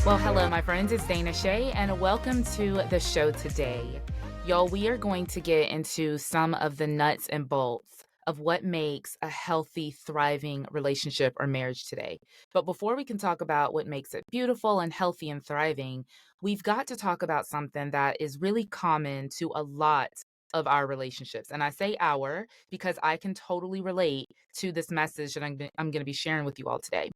Well, hello, my friends. It's Dana Shay, and welcome to the show today. Y'all, we are going to get into some of the nuts and bolts of what makes a healthy, thriving relationship or marriage today. But before we can talk about what makes it beautiful and healthy and thriving, we've got to talk about something that is really common to a lot of our relationships. And I say our because I can totally relate to this message that I'm going to be sharing with you all today.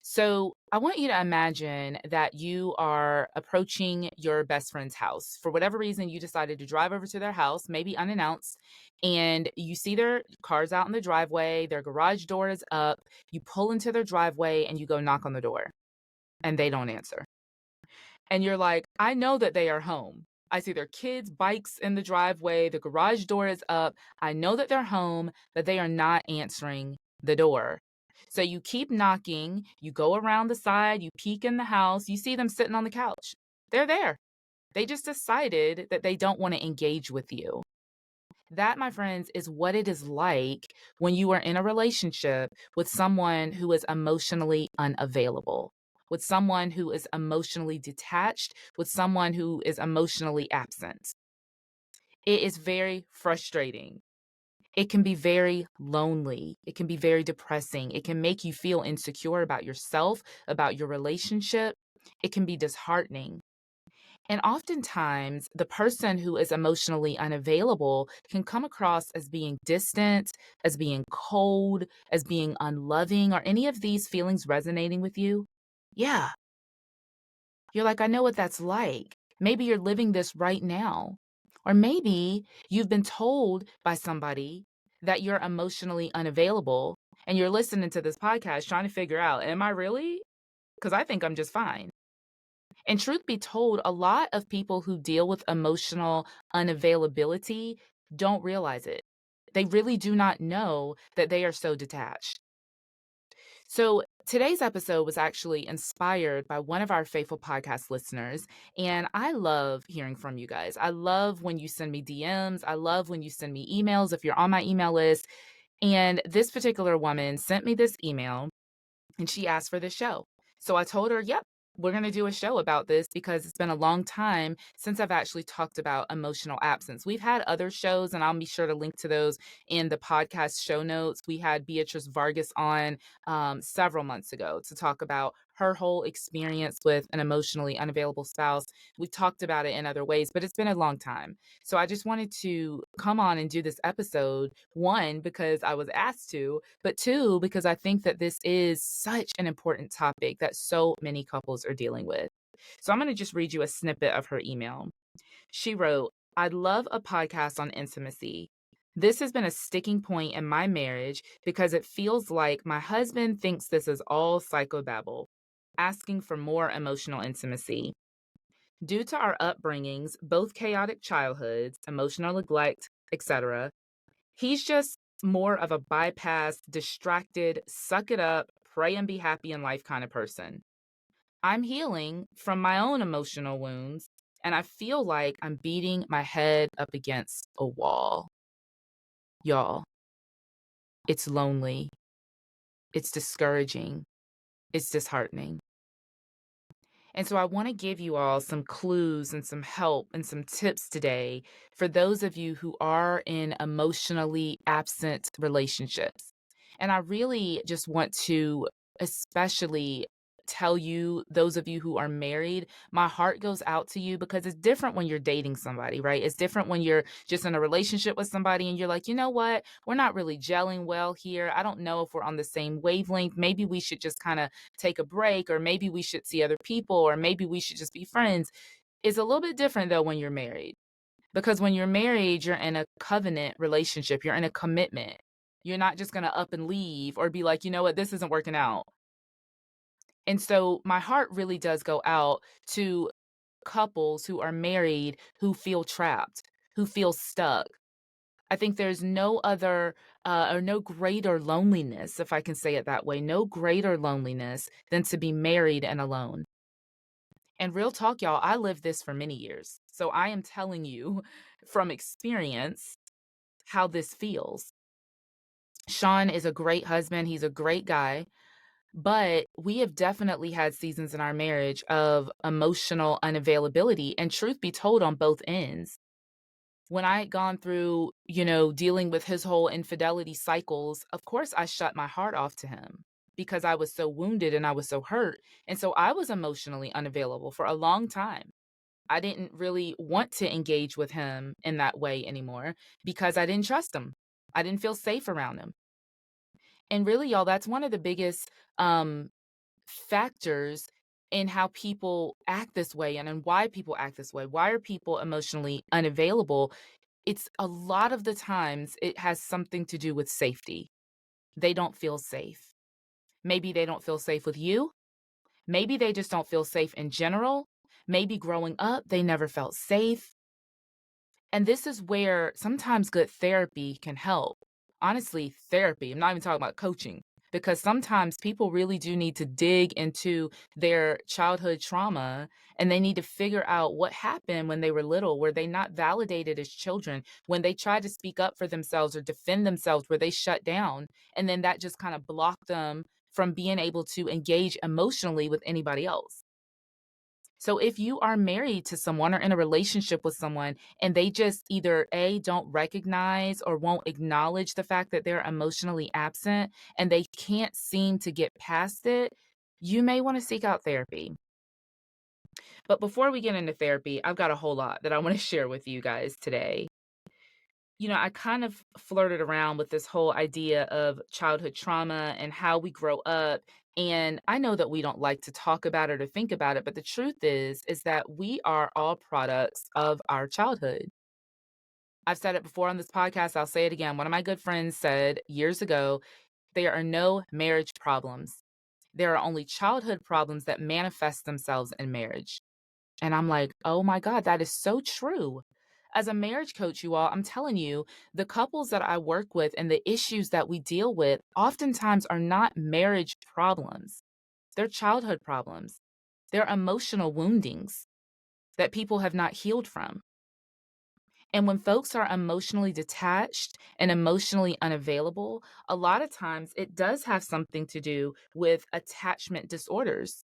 So I want you to imagine that you are approaching your best friend's house. For whatever reason, you decided to drive over to their house, maybe unannounced, and you see their cars out in the driveway, their garage door is up. You pull into their driveway and you go knock on the door, and they don't answer. And you're like, I know that they are home. I see their kids' bikes in the driveway, the garage door is up. I know that they're home, but they are not answering the door. So you keep knocking, you go around the side, you peek in the house, you see them sitting on the couch. They're there. They just decided that they don't want to engage with you. That, my friends, is what it is like when you are in a relationship with someone who is emotionally unavailable, with someone who is emotionally detached, with someone who is emotionally absent. It is very frustrating. It can be very lonely. It can be very depressing. It can make you feel insecure about yourself, about your relationship. It can be disheartening. And oftentimes, the person who is emotionally unavailable can come across as being distant, as being cold, as being unloving. Are any of these feelings resonating with you? Yeah. You're like, I know what that's like. Maybe you're living this right now. Or maybe you've been told by somebody that you're emotionally unavailable and you're listening to this podcast trying to figure out, am I really? Because I think I'm just fine. And truth be told, a lot of people who deal with emotional unavailability don't realize it. They really do not know that they are so detached. So, today's episode was actually inspired by one of our faithful podcast listeners. And I love hearing from you guys. I love when you send me DMs. I love when you send me emails if you're on my email list. And this particular woman sent me this email and she asked for this show. So I told her, yep, we're going to do a show about this because it's been a long time since I've actually talked about emotional absence. We've had other shows, and I'll be sure to link to those in the podcast show notes. We had Beatrice Vargas on several months ago to talk about her whole experience with an emotionally unavailable spouse. We've talked about it in other ways, but it's been a long time. So I just wanted to come on and do this episode, one, because I was asked to, but two, because I think that this is such an important topic that so many couples are dealing with. So I'm going to just read you a snippet of her email. She wrote, I'd love a podcast on intimacy. This has been a sticking point in my marriage because it feels like my husband thinks this is all psychobabble, asking for more emotional intimacy. Due to our upbringings, both chaotic childhoods, emotional neglect, etc., he's just more of a bypass, distracted, suck it up, pray and be happy in life kind of person. I'm healing from my own emotional wounds, and I feel like I'm beating my head up against a wall. Y'all, it's lonely. It's discouraging. It's disheartening. And so I want to give you all some clues and some help and some tips today for those of you who are in emotionally absent relationships. And I really just want to especially tell you, those of you who are married, my heart goes out to you because it's different when you're dating somebody, right? It's different when you're just in a relationship with somebody and you're like, you know what? We're not really gelling well here. I don't know if we're on the same wavelength. Maybe we should just kind of take a break, or maybe we should see other people, or maybe we should just be friends. It's a little bit different though when you're married. Because when you're married, you're in a covenant relationship, you're in a commitment. You're not just going to up and leave or be like, you know what, this isn't working out. And so my heart really does go out to couples who are married who feel trapped, who feel stuck. I think there's no other or no greater loneliness, if I can say it that way, no greater loneliness than to be married and alone. And real talk, y'all, I lived this for many years. So I am telling you from experience how this feels. Sean is a great husband. He's a great guy. But we have definitely had seasons in our marriage of emotional unavailability, and truth be told, on both ends. When I had gone through, dealing with his whole infidelity cycles, of course I shut my heart off to him because I was so wounded and I was so hurt. And so I was emotionally unavailable for a long time. I didn't really want to engage with him in that way anymore because I didn't trust him. I didn't feel safe around him. And really, y'all, that's one of the biggest um, factors in how people act this way and why people act this way. Why are people emotionally unavailable? It's a lot of the times it has something to do with safety. They don't feel safe. Maybe they don't feel safe with you. Maybe they just don't feel safe in general. Maybe growing up, they never felt safe. And this is where sometimes good therapy can help. Honestly, therapy, I'm not even talking about coaching, because sometimes people really do need to dig into their childhood trauma and they need to figure out what happened when they were little. Were they not validated as children? When they tried to speak up for themselves or defend themselves, were they shut down? And then that just kind of blocked them from being able to engage emotionally with anybody else. So if you are married to someone or in a relationship with someone and they just either A, don't recognize or won't acknowledge the fact that they're emotionally absent and they can't seem to get past it, you may want to seek out therapy. But before we get into therapy, I've got a whole lot that I want to share with you guys today. I kind of flirted around with this whole idea of childhood trauma and how we grow up. And I know that we don't like to talk about it or think about it, but the truth is that we are all products of our childhood. I've said it before on this podcast. I'll say it again. One of my good friends said years ago, there are no marriage problems. There are only childhood problems that manifest themselves in marriage. And I'm like, oh my God, that is so true. As a marriage coach, you all, I'm telling you, the couples that I work with and the issues that we deal with oftentimes are not marriage problems. They're childhood problems. They're emotional woundings that people have not healed from. And when folks are emotionally detached and emotionally unavailable, a lot of times it does have something to do with attachment disorders.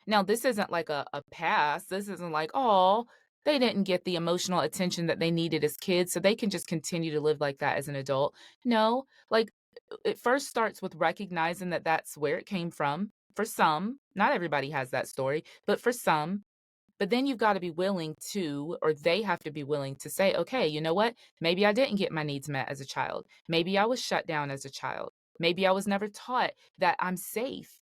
Now, this isn't like a pass. This isn't like, oh, they didn't get the emotional attention that they needed as kids, so they can just continue to live like that as an adult. No, like it first starts with recognizing that that's where it came from. For some, not everybody has that story, but for some, but then you've got to be willing to, or they have to be willing to say, okay, you know what? Maybe I didn't get my needs met as a child. Maybe I was shut down as a child. Maybe I was never taught that I'm safe.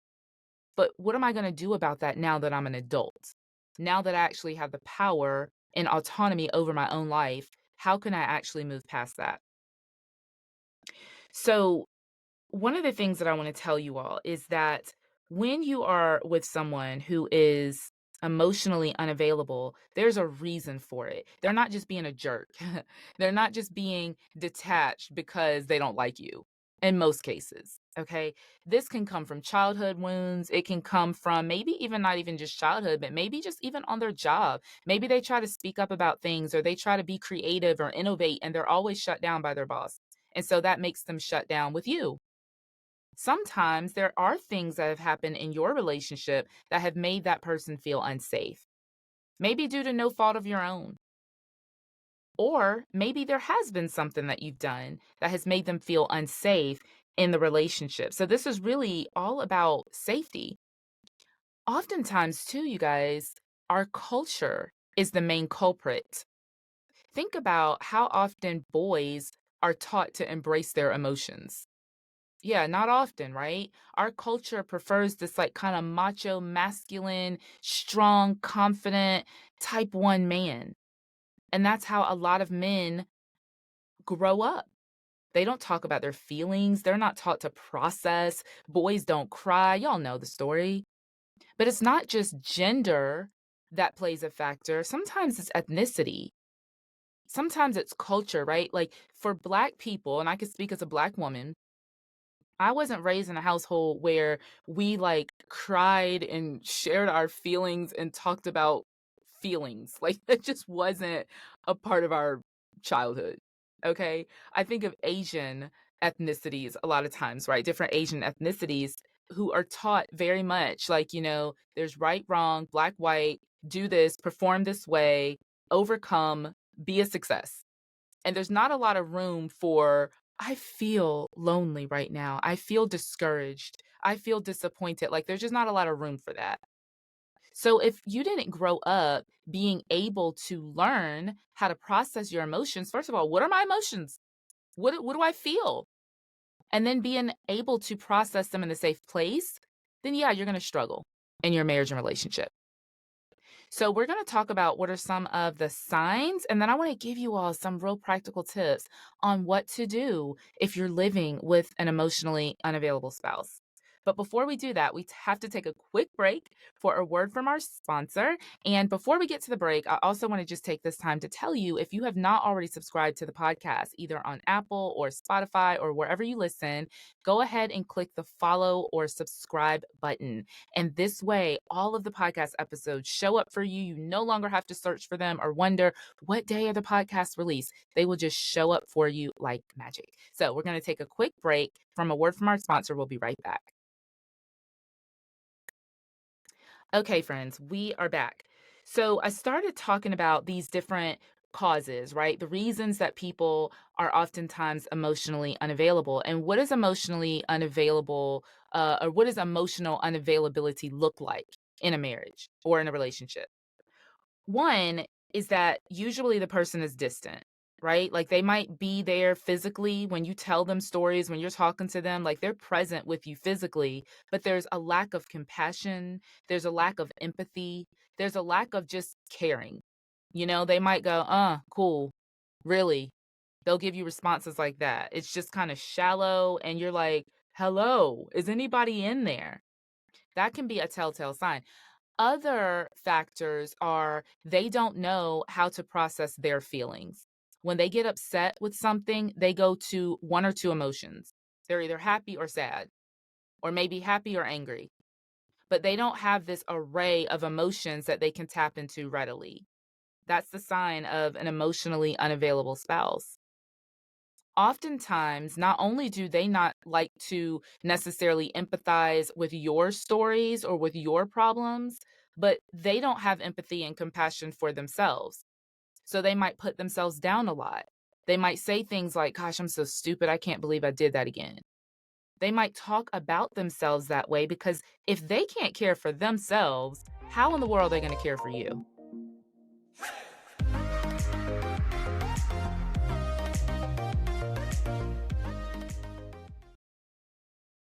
But what am I going to do about that now that I'm an adult? Now that I actually have the power and autonomy over my own life, how can I actually move past that? So, one of the things that I want to tell you all is that when you are with someone who is emotionally unavailable, there's a reason for it. They're not just being a jerk. They're not just being detached because they don't like you in most cases. Okay. This can come from childhood wounds. It can come from maybe even not even just childhood, but maybe just even on their job. Maybe they try to speak up about things or they try to be creative or innovate and they're always shut down by their boss. And so that makes them shut down with you. Sometimes there are things that have happened in your relationship that have made that person feel unsafe, maybe due to no fault of your own. Or maybe there has been something that you've done that has made them feel unsafe in the relationship. So this is really all about safety. Oftentimes, too, you guys, our culture is the main culprit. Think about how often boys are taught to embrace their emotions. Yeah, not often, right? Our culture prefers this like kind of macho, masculine, strong, confident type 1 man. And that's how a lot of men grow up. They don't talk about their feelings. They're not taught to process. Boys don't cry. Y'all know the story. But it's not just gender that plays a factor. Sometimes it's ethnicity. Sometimes it's culture, right? Like for Black people, and I can speak as a Black woman, I wasn't raised in a household where we like cried and shared our feelings and talked about feelings. Like that just wasn't a part of our childhood. Okay. I think of Asian ethnicities a lot of times, right? Different Asian ethnicities. who are taught very much like, there's right, wrong, black, white, do this, perform this way, overcome, be a success. And there's not a lot of room for, I feel lonely right now. I feel discouraged. I feel disappointed. Like, there's just not a lot of room for that. So if you didn't grow up being able to learn how to process your emotions, first of all, what are my emotions? What do I feel? And then being able to process them in a safe place, then yeah, you're going to struggle in your marriage and relationship. So we're going to talk about what are some of the signs, and then I want to give you all some real practical tips on what to do if you're living with an emotionally unavailable spouse. But before we do that, we have to take a quick break for a word from our sponsor. And before we get to the break, I also want to just take this time to tell you, if you have not already subscribed to the podcast, either on Apple or Spotify or wherever you listen, go ahead and click the follow or subscribe button. And this way, all of the podcast episodes show up for you. You no longer have to search for them or wonder what day are the podcasts released. They will just show up for you like magic. So we're going to take a quick break from a word from our sponsor. We'll be right back. Okay, friends, we are back. So I started talking about these different causes, right? The reasons that people are oftentimes emotionally unavailable. And what is emotionally unavailable, or what does emotional unavailability look like in a marriage or in a relationship? One is that usually the person is distant, right? Like, they might be there physically when you tell them stories, when you're talking to them, like they're present with you physically, but there's a lack of compassion, there's a lack of empathy, there's a lack of just caring. They might go, cool, really. They'll give you responses like that. It's just kind of shallow, and you're like, hello, is anybody in there? That can be a telltale sign. Other factors are they don't know how to process their feelings. When they get upset with something, they go to one or two emotions. They're either happy or sad, or maybe happy or angry, but they don't have this array of emotions that they can tap into readily. That's the sign of an emotionally unavailable spouse. Oftentimes, not only do they not like to necessarily empathize with your stories or with your problems, but they don't have empathy and compassion for themselves. So they might put themselves down a lot. They might say things like, gosh, I'm so stupid. I can't believe I did that again. They might talk about themselves that way because if they can't care for themselves, how in the world are they going to care for you?